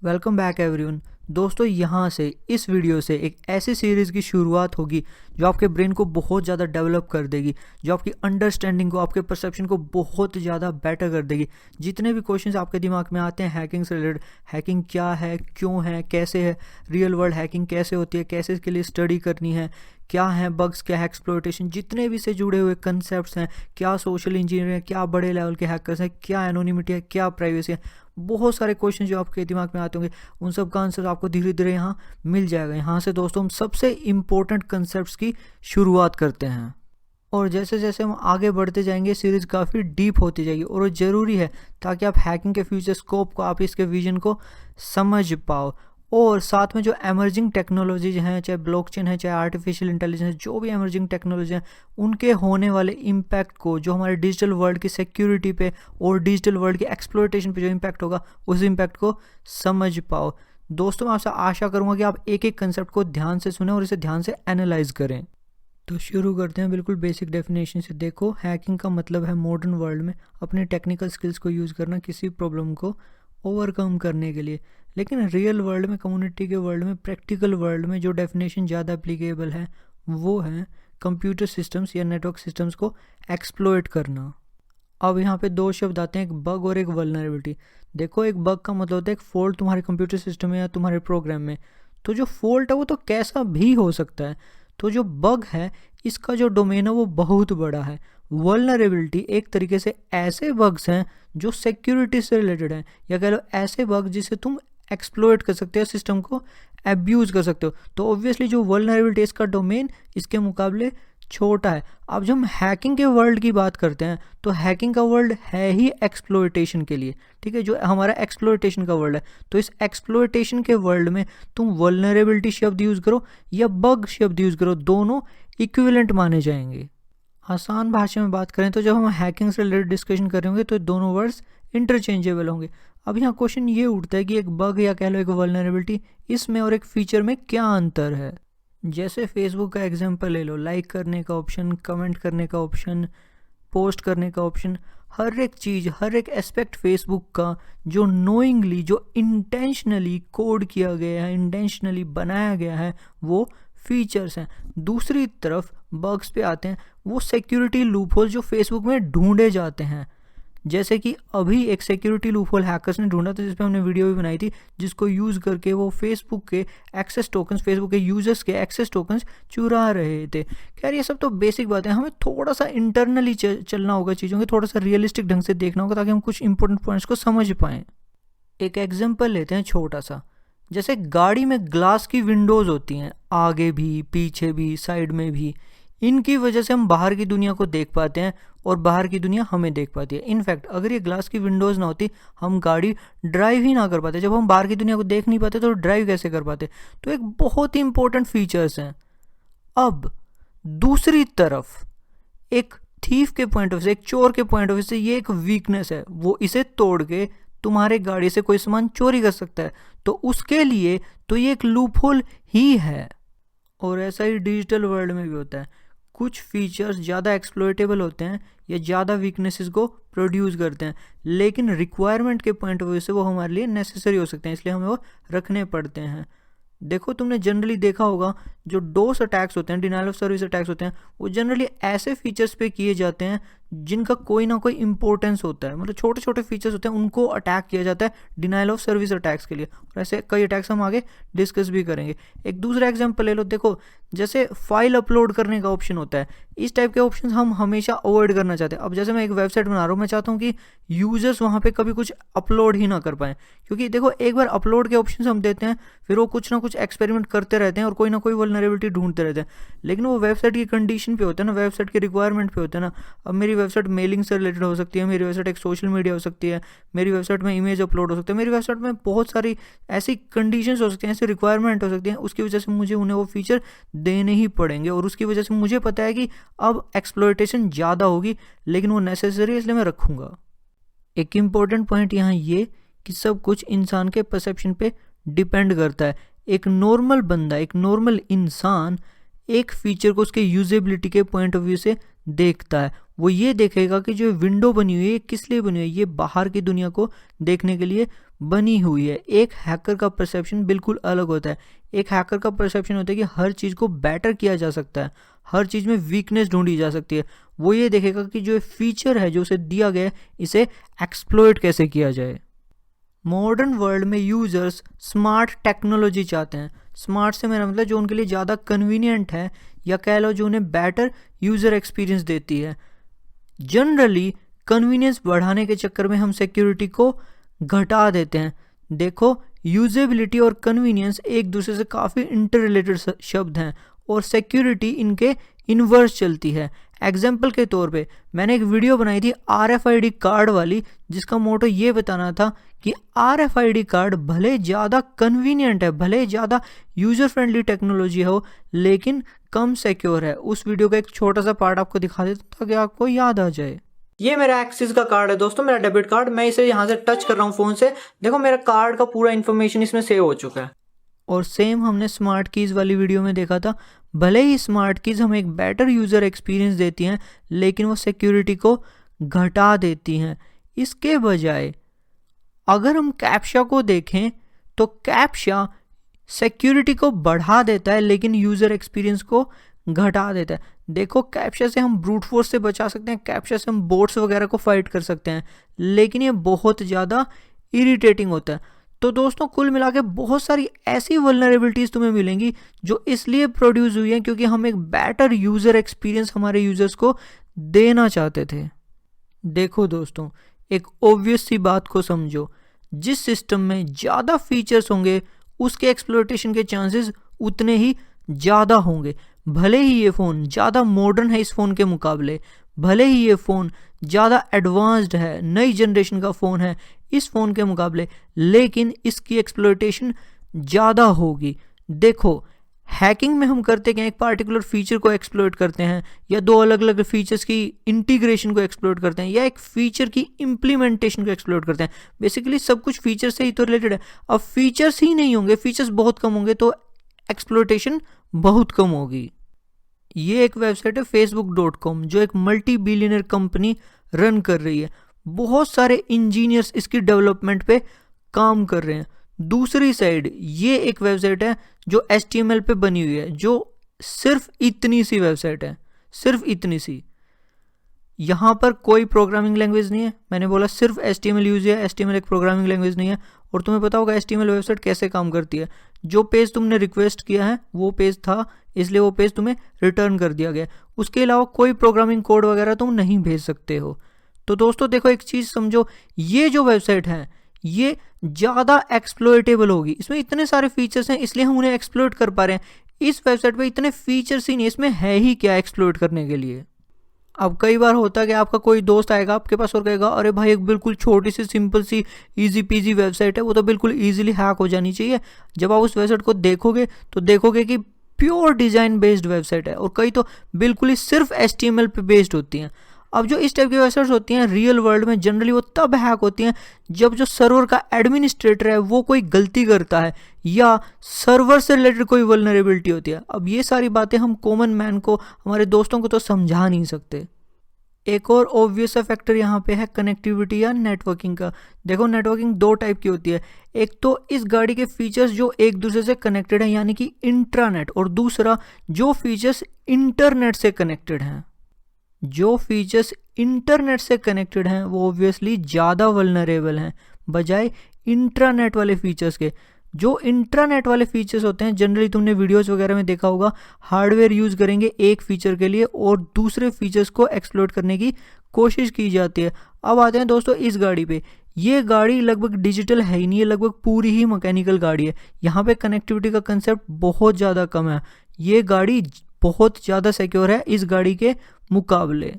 Welcome back everyone. दोस्तों, यहाँ से इस वीडियो से एक ऐसी सीरीज़ की शुरुआत होगी जो आपके ब्रेन को बहुत ज़्यादा डेवलप कर देगी, जो आपकी अंडरस्टैंडिंग को, आपके परसेप्शन को बहुत ज़्यादा बेटर कर देगी। जितने भी क्वेश्चंस आपके दिमाग में आते हैं हैकिंग से रिलेटेड, हैकिंग क्या है, क्यों है, कैसे है, रियल वर्ल्ड हैकिंग कैसे होती है, कैसे इसके लिए स्टडी करनी है, क्या है बग्स, क्या है एक्सप्लॉयटेशन, जितने भी से जुड़े हुए कंसेप्ट्स हैं, क्या सोशल इंजीनियरिंग है, क्या बड़े लेवल के हैकर्स हैं, क्या एनोनिमिटी है, क्या प्राइवेसी है, बहुत सारे क्वेश्चन जो आपके दिमाग में आते होंगे, उन सब का आंसर आपको धीरे धीरे यहाँ मिल जाएगा। यहाँ से दोस्तों हम सबसे इम्पोर्टेंट कंसेप्ट्स की शुरुआत करते हैं और जैसे जैसे हम आगे बढ़ते जाएंगे सीरीज़ काफ़ी डीप होती जाएगी और वो ज़रूरी है ताकि आप हैकिंग के फ्यूचर स्कोप को, आप इसके विजन को समझ पाओ। और साथ में जो एमर्जिंग टेक्नोलॉजीज हैं, चाहे ब्लॉकचेन है, चाहे आर्टिफिशियल इंटेलिजेंस, जो भी एमर्जिंग टेक्नोलॉजी हैं, उनके होने वाले इम्पैक्ट को, जो हमारे डिजिटल वर्ल्ड की सिक्योरिटी पे और डिजिटल वर्ल्ड की एक्सप्लॉयटेशन पे जो इम्पैक्ट होगा, उस इम्पैक्ट को समझ पाओ। दोस्तों, मैं आपसे आशा करूँगा कि आप एक एक कंसेप्ट को ध्यान से सुने और इसे ध्यान से एनालाइज करें। तो शुरू करते हैं बिल्कुल बेसिक डेफिनेशन से। देखो, हैकिंग का मतलब है मॉडर्न वर्ल्ड में अपनी टेक्निकल स्किल्स को यूज़ करना किसी प्रॉब्लम को ओवरकम करने के लिए। लेकिन रियल वर्ल्ड में, कम्युनिटी के वर्ल्ड में, प्रैक्टिकल वर्ल्ड में जो डेफिनेशन ज़्यादा एप्लीकेबल है वो है कंप्यूटर सिस्टम्स या नेटवर्क सिस्टम्स को एक्सप्लॉयट करना। अब यहाँ पे दो शब्द आते हैं, एक बग और एक वल्नरेबिलिटी। देखो, एक बग का मतलब होता है एक फॉल्ट तुम्हारे कंप्यूटर सिस्टम में या तुम्हारे प्रोग्राम में। तो जो फॉल्ट है वो तो कैसा भी हो सकता है। तो जो बग है इसका जो डोमेन है वो बहुत बड़ा है। वल्नरेबिलिटी एक तरीके से ऐसे बग्स हैं जो सिक्योरिटी से रिलेटेड हैं, या कह लो ऐसे बग जिसे तुम एक्सप्लॉयट कर सकते हो, सिस्टम को एब्यूज़ कर सकते हो। तो ऑब्वियसली जो वल्नरेबिलिटी इसका डोमेन इसके मुकाबले छोटा है। अब जब हम हैकिंग के वर्ल्ड की बात करते हैं तो हैकिंग का वर्ल्ड है ही एक्सप्लॉयटेशन के लिए, ठीक है, जो हमारा एक्सप्लॉयटेशन का वर्ल्ड है। तो इस एक्सप्लॉयटेशन के वर्ल्ड में तुम वल्नरेबिलिटी शब्द यूज़ करो या बग शब्द यूज़ करो, दोनों इक्विवेलेंट माने जाएंगे। आसान भाषा में बात करें तो जब हम हैकिंग से रिलेटेड डिस्कशन करेंगे तो दोनों वर्ड्स इंटरचेंजेबल होंगे। अब यहाँ क्वेश्चन ये उठता है कि एक बग या कह लो एक वल्नरेबिलिटी, इसमें और एक फीचर में क्या अंतर है। जैसे फेसबुक का एग्जांपल ले लो, लाइक करने का ऑप्शन, कमेंट करने का ऑप्शन, पोस्ट करने का ऑप्शन, हर एक चीज़, हर एक एस्पेक्ट फेसबुक का जो नोइंगली, जो इंटेंशनली कोड किया गया है, इंटेंशनली बनाया गया है, वो फीचर्स हैं। दूसरी तरफ बग्स पे आते हैं, वो सिक्योरिटी लूपहोल जो फेसबुक में ढूंढे जाते हैं। जैसे कि अभी एक सिक्योरिटी लूपहोल हैकर्स ने ढूंढा था, जिस पे हमने वीडियो भी बनाई थी, जिसको यूज़ करके वो फेसबुक के एक्सेस टोकन्स, फेसबुक के यूजर्स के एक्सेस टोकन्स चुरा रहे थे। खैर, ये सब तो बेसिक बात है, हमें थोड़ा सा इंटरनली चलना होगा चीज़ों के, थोड़ा सा रियलिस्टिक ढंग से देखना होगा ताकि हम कुछ इंपॉर्टेंट पॉइंट्स को समझ पाएँ। एक एग्जाम्पल लेते हैं छोटा सा। जैसे गाड़ी में ग्लास की विंडोज़ होती हैं, आगे भी, पीछे भी, साइड में भी। इनकी वजह से हम बाहर की दुनिया को देख पाते हैं और बाहर की दुनिया हमें देख पाती है। इनफैक्ट अगर ये ग्लास की विंडोज़ ना होती, हम गाड़ी ड्राइव ही ना कर पाते। जब हम बाहर की दुनिया को देख नहीं पाते तो ड्राइव कैसे कर पाते। तो एक बहुत ही इंपॉर्टेंट फीचर्स हैं। अब दूसरी तरफ एक थीफ के पॉइंट ऑफ से, एक चोर के पॉइंट ऑफ व्यू से, ये एक वीकनेस है। वो इसे तोड़ के तुम्हारे गाड़ी से कोई सामान चोरी कर सकता है। तो उसके लिए तो ये एक लूपहोल ही है। और ऐसा ही डिजिटल वर्ल्ड में भी होता है। कुछ फीचर्स ज़्यादा एक्सप्लॉयटेबल होते हैं या ज़्यादा वीकनेसेस को प्रोड्यूस करते हैं, लेकिन रिक्वायरमेंट के पॉइंट ऑफ व्यू से वो हमारे लिए नेसेसरी हो सकते हैं, इसलिए हमें वो रखने पड़ते हैं। देखो, तुमने जनरली देखा होगा जो डोस अटैक्स होते हैं, डिनायल ऑफ सर्विस अटैक्स होते हैं, वो जनरली ऐसे फीचर्स पे किए जाते हैं जिनका कोई ना कोई इंपॉर्टेंस होता है। मतलब छोटे छोटे फीचर्स होते हैं, उनको अटैक किया जाता है डिनायल ऑफ सर्विस अटैक्स के लिए। और ऐसे कई अटैक्स हम आगे डिस्कस भी करेंगे। एक दूसरा एग्जाम्पल ले लो। देखो, जैसे फाइल अपलोड करने का ऑप्शन होता है, इस टाइप के ऑप्शन हम हमेशा अवॉइड करना चाहते हैं। अब जैसे मैं एक वेबसाइट बना रहा हूँ, मैं चाहता हूँ कि यूजर्स वहाँ पे कभी कुछ अपलोड ही ना कर पाएँ, क्योंकि देखो, एक बार अपलोड के ऑप्शन हम देते हैं, फिर वो कुछ ना कुछ एक्सपेरिमेंट करते रहते हैं और कोई ना कोई वल्नरेबिलिटी ढूंढते रहते हैं। लेकिन वो वेबसाइट की कंडीशन पे होता है ना, वेबसाइट की रिक्वायरमेंट पे होता है ना। अब मेरी वेबसाइट मेलिंग से रिलेटेड हो सकती है, मेरी वेबसाइट एक सोशल मीडिया हो सकती है, मेरी वेबसाइट में इमेज अपलोड हो सकता है, मेरी वेबसाइट में बहुत सारी ऐसी कंडीशंस हो सकती हैं, ऐसी रिक्वायरमेंट हो सकती हैं। उसकी वजह से मुझे उन्हें वो फीचर देने ही पड़ेंगे और उसकी वजह से मुझे पता है कि अब एक्सप्लॉयटेशन ज़्यादा होगी, लेकिन वो नेसेसरी है, इसलिए मैं रखूँगा। एक इम्पॉर्टेंट पॉइंट यहाँ ये कि सब कुछ इंसान के परसेप्शन पे डिपेंड करता है। एक नॉर्मल बंदा, एक नॉर्मल इंसान एक फीचर को उसके यूजेबिलिटी के पॉइंट ऑफ व्यू से देखता है। वो ये देखेगा कि जो विंडो बनी हुई है किस लिए बनी हुई है, ये बाहर की दुनिया को देखने के लिए बनी हुई है। एक हैकर का परसेप्शन बिल्कुल अलग होता है। एक हैकर का परसेप्शन होता है कि हर चीज़ को बेटर किया जा सकता है, हर चीज़ में वीकनेस ढूंढी जा सकती है। वो ये देखेगा कि जो फीचर है जो उसे दिया गया है इसे एक्सप्लॉइट कैसे किया जाए। मॉडर्न वर्ल्ड में यूजर्स स्मार्ट टेक्नोलॉजी चाहते हैं। स्मार्ट से मेरा मतलब जो उनके लिए ज़्यादा कन्वीनियंट है, या कह लो जो उन्हें बेटर यूज़र एक्सपीरियंस देती है। जनरली कन्वीनियंस बढ़ाने के चक्कर में हम सिक्योरिटी को घटा देते हैं। देखो, यूजेबिलिटी और कन्वीनियंस एक दूसरे से काफ़ी इंटर रिलेटेड शब्द हैं और सिक्योरिटी इनके इन्वर्स चलती है। एग्जाम्पल के तौर पे मैंने एक वीडियो बनाई थी RFID कार्ड वाली, जिसका मोटो ये बताना था कि RFID कार्ड भले ज़्यादा कन्वीनियंट है, भले ज़्यादा यूज़र फ्रेंडली टेक्नोलॉजी हो, लेकिन कम सिक्योर है। उस वीडियो का एक छोटा सा पार्ट आपको दिखा देता हूं ताकि आपको याद आ जाए। ये मेरा एक्सिस का कार्ड है दोस्तों, मेरा डेबिट कार्ड। मैं इसे यहाँ से टच कर रहा हूँ फ़ोन से। देखो मेरा कार्ड का पूरा इन्फॉर्मेशन इसमें सेव हो चुका है। और सेम हमने स्मार्ट कीज़ वाली वीडियो में देखा था। भले ही स्मार्ट कीज़ हमें एक बेटर यूज़र एक्सपीरियंस देती हैं, लेकिन वो सिक्योरिटी को घटा देती हैं। इसके बजाय अगर हम कैप्शा को देखें तो कैप्शा सिक्योरिटी को बढ़ा देता है लेकिन यूज़र एक्सपीरियंस को घटा देता है। देखो, कैप्शा से हम ब्रूट फोर्स से बचा सकते हैं, कैप्शा से हम बोट्स वगैरह को फाइट कर सकते हैं, लेकिन ये बहुत ज़्यादा इरिटेटिंग होता है। तो दोस्तों, कुल मिला के बहुत सारी ऐसी वल्नरेबिलिटीज़ तुम्हें मिलेंगी जो इसलिए प्रोड्यूस हुई हैं क्योंकि हम एक बेटर यूज़र एक्सपीरियंस हमारे यूज़र्स को देना चाहते थे। देखो दोस्तों, एक ऑब्वियस सी बात को समझो, जिस सिस्टम में ज़्यादा फीचर्स होंगे उसके एक्सप्लॉयटेशन के चांसेस उतने ही ज़्यादा होंगे। भले ही ये फ़ोन ज़्यादा मॉडर्न है इस फ़ोन के मुकाबले, भले ही ये फ़ोन ज़्यादा एडवांस्ड है, नई जनरेशन का फ़ोन है इस फ़ोन के मुकाबले, लेकिन इसकी एक्सप्लॉयटेशन ज़्यादा होगी। देखो, हैकिंग में हम करते क्या, एक पार्टिकुलर फीचर को एक्सप्लॉइट करते हैं, या दो अलग अलग फीचर्स की इंटीग्रेशन को एक्सप्लॉइट करते हैं, या एक फीचर की इम्प्लीमेंटेशन को एक्सप्लॉइट करते हैं। बेसिकली सब कुछ फीचर से ही तो रिलेटेड है। अब फीचर्स ही नहीं होंगे, फीचर्स बहुत कम होंगे तो एक्सप्लॉइटेशन बहुत कम होगी। ये एक वेबसाइट है facebook.com जो एक मल्टी बिलियनर कंपनी रन कर रही है। बहुत सारे इंजीनियर्स इसकी डेवलपमेंट पे काम कर रहे हैं। दूसरी साइड ये एक वेबसाइट है जो HTML पे बनी हुई है, जो सिर्फ इतनी सी वेबसाइट है, सिर्फ इतनी सी। यहाँ पर कोई प्रोग्रामिंग लैंग्वेज नहीं है। मैंने बोला सिर्फ HTML यूज है, HTML एक प्रोग्रामिंग लैंग्वेज नहीं है। और तुम्हें पता होगा HTML वेबसाइट कैसे काम करती है। जो पेज तुमने रिक्वेस्ट किया है वो पेज था, इसलिए वो पेज तुम्हें रिटर्न कर दिया गया। उसके अलावा कोई प्रोग्रामिंग कोड वगैरह तुम नहीं भेज सकते हो। तो दोस्तों देखो, एक चीज़ समझो, ये जो वेबसाइट है ये ज़्यादा एक्सप्लॉयटेबल होगी। इसमें इतने सारे फीचर्स हैं इसलिए हम उन्हें एक्सप्लॉयट कर पा रहे हैं। इस वेबसाइट पे इतने फीचर्स ही नहीं, इसमें है ही क्या एक्सप्लॉयट करने के लिए। अब कई बार होता है कि आपका कोई दोस्त आएगा आपके पास और कहेगा, अरे भाई एक बिल्कुल छोटी सी सिंपल सी इजी पीजी वेबसाइट है, वो तो बिल्कुल इजीली हैक हो जानी चाहिए। जब आप उस वेबसाइट को देखोगे तो देखोगे कि प्योर डिज़ाइन बेस्ड वेबसाइट है, और कई तो बिल्कुल ही सिर्फ HTML पे बेस्ड होती हैं। अब जो इस टाइप की वेबसाइट्स होती हैं रियल वर्ल्ड में जनरली वो तब हैक होती हैं जब जो सर्वर का एडमिनिस्ट्रेटर है वो कोई गलती करता है, या सर्वर से रिलेटेड कोई वल्नरेबिलिटी होती है। अब ये सारी बातें हम कॉमन मैन को, हमारे दोस्तों को तो समझा नहीं सकते। एक और ऑब्वियस फैक्टर यहाँ पे है कनेक्टिविटी या नेटवर्किंग का। देखो, नेटवर्किंग दो टाइप की होती है। एक तो इस गाड़ी के फीचर्स जो एक दूसरे से कनेक्टेड हैं यानी कि इंट्रानेट, और दूसरा जो फीचर्स इंटरनेट से कनेक्टेड हैं। जो फीचर्स इंटरनेट से कनेक्टेड हैं वो ऑब्वियसली ज़्यादा वल्नरेबल हैं बजाय इंट्रानेट वाले फीचर्स के। जो इंट्रानेट वाले फीचर्स होते हैं जनरली तुमने वीडियोस वगैरह में देखा होगा, हार्डवेयर यूज़ करेंगे एक फीचर के लिए और दूसरे फीचर्स को एक्सप्लॉइट करने की कोशिश की जाती है। अब आते हैं दोस्तों इस गाड़ी पे। ये गाड़ी लगभग डिजिटल है ही नहीं, ये लगभग पूरी ही मैकेनिकल गाड़ी है। यहाँ पे कनेक्टिविटी का कंसेप्ट बहुत ज़्यादा कम है। ये गाड़ी बहुत ज़्यादा सिक्योर है इस गाड़ी के मुकाबले।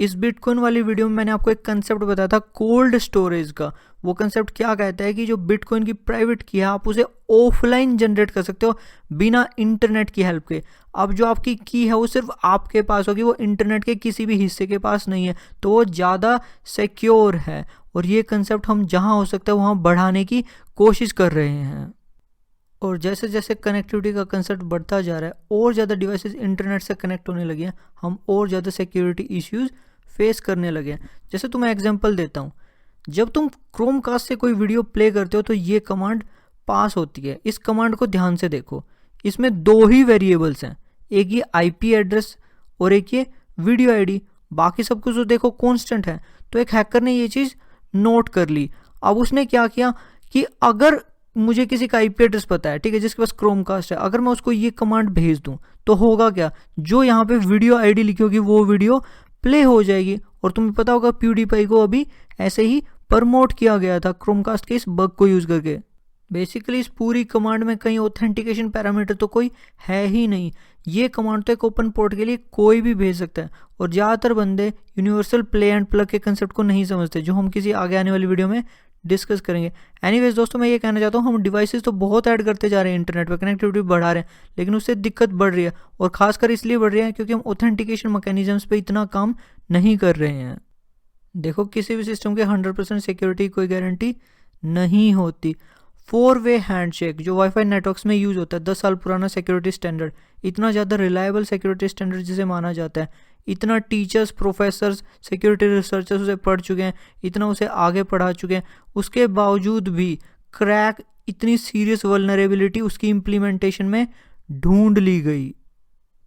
इस बिटकॉइन वाली वीडियो में मैंने आपको एक कंसेप्ट बताया था कोल्ड स्टोरेज का। वो कंसेप्ट क्या कहता है कि जो बिटकॉइन की प्राइवेट की है आप उसे ऑफलाइन जनरेट कर सकते हो बिना इंटरनेट की हेल्प के। अब जो आपकी की है वो सिर्फ आपके पास होगी, वो इंटरनेट के किसी भी हिस्से के पास नहीं है, तो वो ज़्यादा सिक्योर है। और ये कंसेप्ट हम जहाँ हो सकता है वहाँ बढ़ाने की कोशिश कर रहे हैं। और जैसे जैसे कनेक्टिविटी का कंसेप्ट बढ़ता जा रहा है और ज़्यादा डिवाइसेस इंटरनेट से कनेक्ट होने लगे हैं, हम और ज़्यादा सिक्योरिटी इश्यूज फेस करने लगे हैं। जैसे तुम्हें एग्जांपल देता हूँ, जब तुम क्रोमकास्ट से कोई वीडियो प्ले करते हो तो ये कमांड पास होती है। इस कमांड को ध्यान से देखो, इसमें 2 ही वेरिएबल्स हैं, एक ये आईपी एड्रेस और एक ये वीडियो आईडी, बाकी सब कुछ तो देखो कांस्टेंट है। तो एक हैकर ने ये चीज़ नोट कर ली। अब उसने क्या किया कि अगर मुझे किसी का आईपी एड्रेस पता है, ठीक है, जिसके पास क्रोमकास्ट है, अगर मैं उसको ये कमांड भेज दूं तो होगा क्या, जो यहाँ पे वीडियो आईडी लिखी होगी वो वीडियो प्ले हो जाएगी। और तुम्हें पता होगा PewDiePie को अभी ऐसे ही प्रमोट किया गया था क्रोमकास्ट के इस बग को यूज़ करके। बेसिकली इस पूरी कमांड में कहीं ऑथेंटिकेशन पैरामीटर तो कोई है ही नहीं। ये कमांड तो एक ओपन पोर्ट के लिए कोई भी भेज सकता है। और ज़्यादातर बंदे यूनिवर्सल प्ले एंड प्लग के कंसेप्ट को नहीं समझते, जो हम किसी आगे आने वाली वीडियो में डिस्कस करेंगे। एनीवेज दोस्तों, मैं ये कहना चाहता हूँ, हम डिवाइसेस तो बहुत ऐड करते जा रहे हैं, इंटरनेट पर कनेक्टिविटी बढ़ा रहे हैं, लेकिन उससे दिक्कत बढ़ रही है। और खासकर इसलिए बढ़ रही है क्योंकि हम ऑथेंटिकेशन मैकेनिज्म्स पे इतना काम नहीं कर रहे हैं। देखो, किसी भी सिस्टम के 100% सिक्योरिटी कोई गारंटी नहीं होती। 4-वे हैंडशेक जो वाईफाई नेटवर्क्स में यूज़ होता है, 10 साल पुराना सिक्योरिटी स्टैंडर्ड, इतना ज़्यादा रिलायबल सिक्योरिटी स्टैंडर्ड जिसे माना जाता है, इतना टीचर्स, प्रोफेसर्स, सिक्योरिटी रिसर्चर्स उसे पढ़ चुके हैं, इतना उसे आगे पढ़ा चुके हैं, उसके बावजूद भी क्रैक, इतनी सीरियस वल्नरेबिलिटी उसकी इम्प्लीमेंटेशन में ढूंढ ली गई।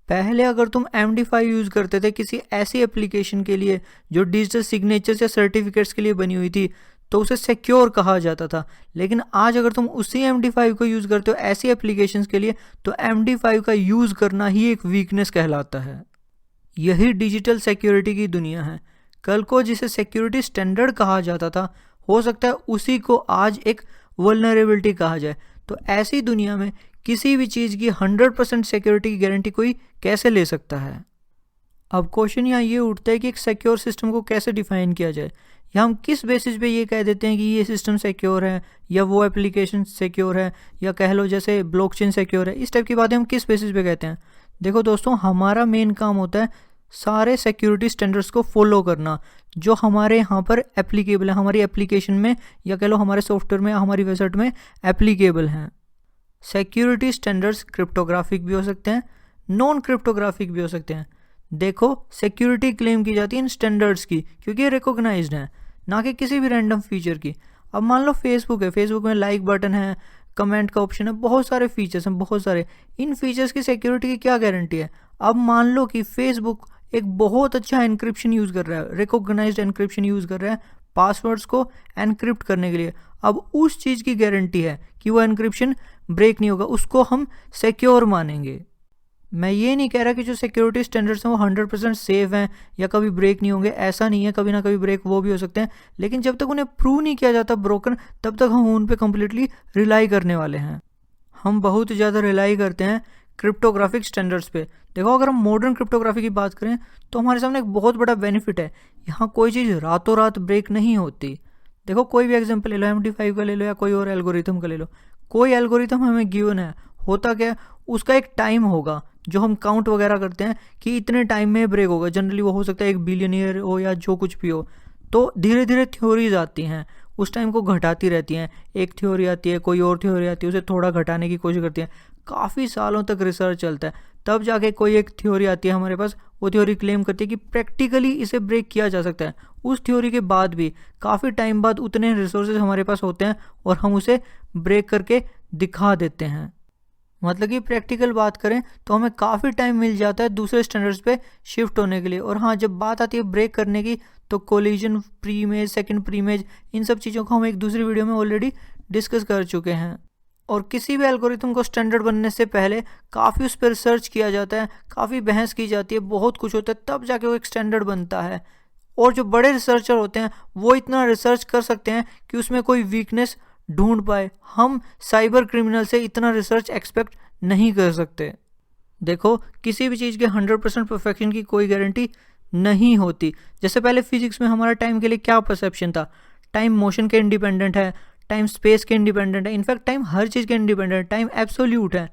पहले अगर तुम MD5 यूज़ करते थे किसी ऐसी एप्लीकेशन के लिए जो डिजिटल सिग्नेचर्स या सर्टिफिकेट्स के लिए बनी हुई थी, तो उसे सिक्योर कहा जाता था। लेकिन आज अगर तुम उसी MD5 को यूज़ करते हो ऐसी एप्लीकेशंस के लिए, तो MD5 का यूज़ करना ही एक वीकनेस कहलाता है। यही डिजिटल सिक्योरिटी की दुनिया है। कल को जिसे सिक्योरिटी स्टैंडर्ड कहा जाता था, हो सकता है उसी को आज एक वल्नरेबिलिटी कहा जाए। तो ऐसी दुनिया में किसी भी चीज़ की 100% सिक्योरिटी की गारंटी कोई कैसे ले सकता है। अब क्वेश्चन यहाँ ये उठता है कि एक सिक्योर सिस्टम को कैसे डिफाइन किया जाए, या हम किस बेसिस पे ये कह देते हैं कि ये सिस्टम सिक्योर है, या वो एप्लीकेशन सिक्योर है, या कह लो जैसे ब्लॉकचेन सिक्योर है। इस टाइप की बातें हम किस बेसिस पे कहते हैं। देखो दोस्तों, हमारा मेन काम होता है सारे सिक्योरिटी स्टैंडर्ड्स को फॉलो करना जो हमारे यहाँ पर एप्लीकेबल है, हमारी एप्लीकेशन में, या कह लो हमारे सॉफ्टवेयर में, हमारी वेबसाइट में एप्लीकेबल हैं। सिक्योरिटी स्टैंडर्ड्स क्रिप्टोग्राफिक भी हो सकते हैं, नॉन क्रिप्टोग्राफिक भी हो सकते हैं। देखो, सिक्योरिटी क्लेम की जाती है इन स्टैंडर्ड्स की क्योंकि ये रिकॉग्नाइज्ड है, ना कि किसी भी रैंडम फीचर की। अब मान लो फेसबुक है, फेसबुक में लाइक बटन है, कमेंट का ऑप्शन है, बहुत सारे फीचर्स हैं, बहुत सारे। इन फीचर्स की सिक्योरिटी की क्या गारंटी है। अब मान लो कि फेसबुक एक बहुत अच्छा एनक्रिप्शन यूज़ कर रहा है, रिकॉग्नाइज्ड एनक्रिप्शन यूज़ कर रहा है पासवर्ड्स को एनक्रिप्ट करने के लिए। अब उस चीज़ की गारंटी है कि वो एनक्रिप्शन ब्रेक नहीं होगा, उसको हम सिक्योर मानेंगे। मैं ये नहीं कह रहा कि जो सिक्योरिटी स्टैंडर्ड्स हैं वो 100% सेफ हैं या कभी ब्रेक नहीं होंगे, ऐसा नहीं है, कभी ना कभी ब्रेक वो भी हो सकते हैं। लेकिन जब तक उन्हें प्रूव नहीं किया जाता ब्रोकन, तब तक हम उन पे कम्प्लीटली रिलाई करने वाले हैं। हम बहुत ज़्यादा रिलाई करते हैं क्रिप्टोग्राफिक स्टैंडर्ड्स पे। देखो, अगर हम मॉडर्न क्रिप्टोग्राफी की बात करें तो हमारे सामने एक बहुत बड़ा बेनिफिट है, यहाँ कोई चीज़ रातों रात ब्रेक नहीं होती। देखो, कोई भी एग्जांपल ले लो, MD5 का ले लो या कोई और एल्गोरिथम का ले लो। कोई एल्गोरिथम हमें गिवन है, होता क्या है, उसका एक टाइम होगा जो हम काउंट वगैरह करते हैं कि इतने टाइम में ब्रेक होगा। जनरली वो हो सकता है 1 बिलियन ईयर हो या जो कुछ भी हो। तो धीरे धीरे थ्योरीज आती हैं, उस टाइम को घटाती रहती हैं। एक थ्योरी आती है, कोई और थ्योरी आती है, उसे थोड़ा घटाने की कोशिश करती है। काफ़ी सालों तक रिसर्च चलता है, तब जाके कोई एक थ्योरी आती है हमारे पास। वो थ्योरी क्लेम करती है कि प्रैक्टिकली इसे ब्रेक किया जा सकता है। उस थ्योरी के बाद भी काफ़ी टाइम बाद उतने रिसोर्सेज हमारे पास होते हैं और हम उसे ब्रेक करके दिखा देते हैं। मतलब कि प्रैक्टिकल बात करें तो हमें काफ़ी टाइम मिल जाता है दूसरे स्टैंडर्ड्स पे शिफ्ट होने के लिए। और हाँ, जब बात आती है ब्रेक करने की, तो collision preimage, second preimage, इन सब चीज़ों को हम एक दूसरी वीडियो में ऑलरेडी डिस्कस कर चुके हैं। और किसी भी एल्गोरिथम को स्टैंडर्ड बनने से पहले काफ़ी उस पर रिसर्च किया जाता है, काफ़ी बहस की जाती है, बहुत कुछ होता है, तब जाके वो एक स्टैंडर्ड बनता है। और जो बड़े रिसर्चर होते हैं वो इतना रिसर्च कर सकते हैं कि उसमें कोई वीकनेस ढूंढ पाए। हम साइबर क्रिमिनल से इतना रिसर्च एक्सपेक्ट नहीं कर सकते। देखो, किसी भी चीज़ के 100% परफेक्शन की कोई गारंटी नहीं होती। जैसे पहले फिजिक्स में हमारा टाइम के लिए क्या परसेप्शन था, टाइम मोशन के इंडिपेंडेंट है, टाइम स्पेस के इंडिपेंडेंट है, इनफैक्ट टाइम हर चीज़ के इंडिपेंडेंट है, टाइम एब्सोल्यूट है,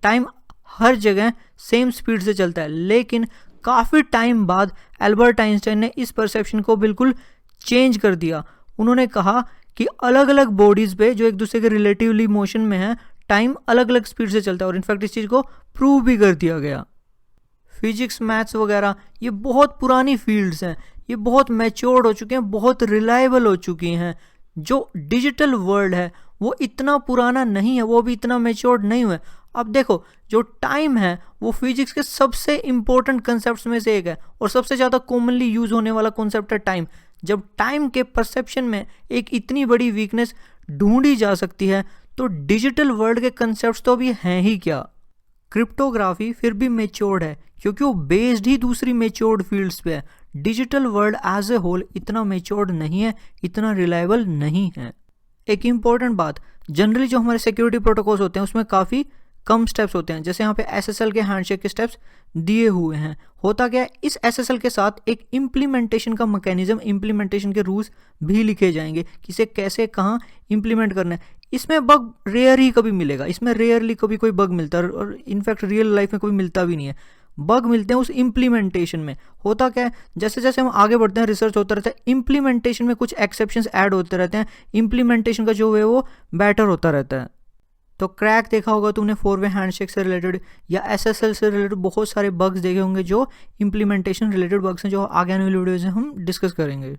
टाइम हर जगह सेम स्पीड से चलता है। लेकिन काफ़ी टाइम बाद एल्बर्ट आइंस्टाइन ने इस परसेप्शन को बिल्कुल चेंज कर दिया। उन्होंने कहा कि अलग अलग बॉडीज़ पे जो एक दूसरे के रिलेटिवली मोशन में है, टाइम अलग अलग स्पीड से चलता है। और इनफैक्ट इस चीज़ को प्रूव भी कर दिया गया। फिजिक्स, मैथ्स वगैरह ये बहुत पुरानी फील्ड्स हैं, ये बहुत मैच्योर्ड हो चुके हैं, बहुत रिलायबल हो चुकी हैं। जो डिजिटल वर्ल्ड है वो इतना पुराना नहीं है, वो भी इतना मैच्योर्ड नहीं हुआ है। अब देखो, जो टाइम है वो फिजिक्स के सबसे इंपॉर्टेंट कंसेप्ट्स में से एक है और सबसे ज़्यादा कॉमनली यूज होने वाला कॉन्सेप्ट है टाइम। जब टाइम के परसेप्शन में एक इतनी बड़ी वीकनेस ढूंढी जा सकती है तो डिजिटल वर्ल्ड के कंसेप्ट्स तो अभी हैं ही क्या। क्रिप्टोग्राफी फिर भी मेच्योर्ड है क्योंकि वो बेस्ड ही दूसरी मेच्योर्ड फील्ड्स पे है। Digital world as a whole इतना मेच्योर्ड नहीं है, इतना रिलायबल नहीं है। एक इम्पॉर्टेंट बात, जनरली जो हमारे सिक्योरिटी प्रोटोकॉल्स होते हैं उसमें काफ़ी कम स्टेप्स होते हैं, जैसे यहाँ पे SSL के हैंडशेक के स्टेप्स दिए हुए हैं। होता क्या है, इस SSL के साथ एक इम्प्लीमेंटेशन का मैकेनिज्म, इम्प्लीमेंटेशन के रूल्स भी लिखे जाएंगे कि इसे कैसे कहाँ इम्प्लीमेंट करना है। इसमें बग रेयर ही कभी मिलेगा, इसमें रेयरली कभी कोई बग मिलता है और इनफैक्ट रियल लाइफ में कभी मिलता भी नहीं है। बग मिलते हैं उस इम्प्लीमेंटेशन में। होता क्या है, जैसे जैसे हम आगे बढ़ते हैं रिसर्च होता रहता है, इम्प्लीमेंटेशन में कुछ एक्सेप्शंस ऐड होते रहते हैं, इम्प्लीमेंटेशन का जो है वो बेटर होता रहता है। तो क्रैक देखा होगा तुमने 4-वे हैंडशेक से रिलेटेड या SSL से रिलेटेड बहुत सारे बग्स देखे होंगे जो इम्प्लीमेंटेशन रिलेटेड बग्स हैं, जो आगे आने वाली वीडियोज़ में हम डिस्कस करेंगे।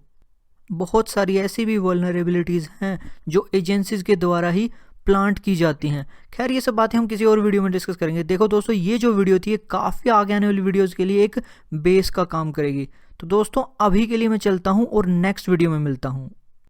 बहुत सारी ऐसी भी वल्नरेबिलिटीज़ हैं जो एजेंसीज के द्वारा ही प्लांट की जाती हैं। खैर ये सब बातें हम किसी और वीडियो में डिस्कस करेंगे। देखो दोस्तों, ये जो वीडियो थी ये काफ़ी आगे आने वाली वीडियोज़ के लिए एक बेस का काम करेगी। तो दोस्तों अभी के लिए मैं चलता हूँ और नेक्स्ट वीडियो में मिलता हूँ।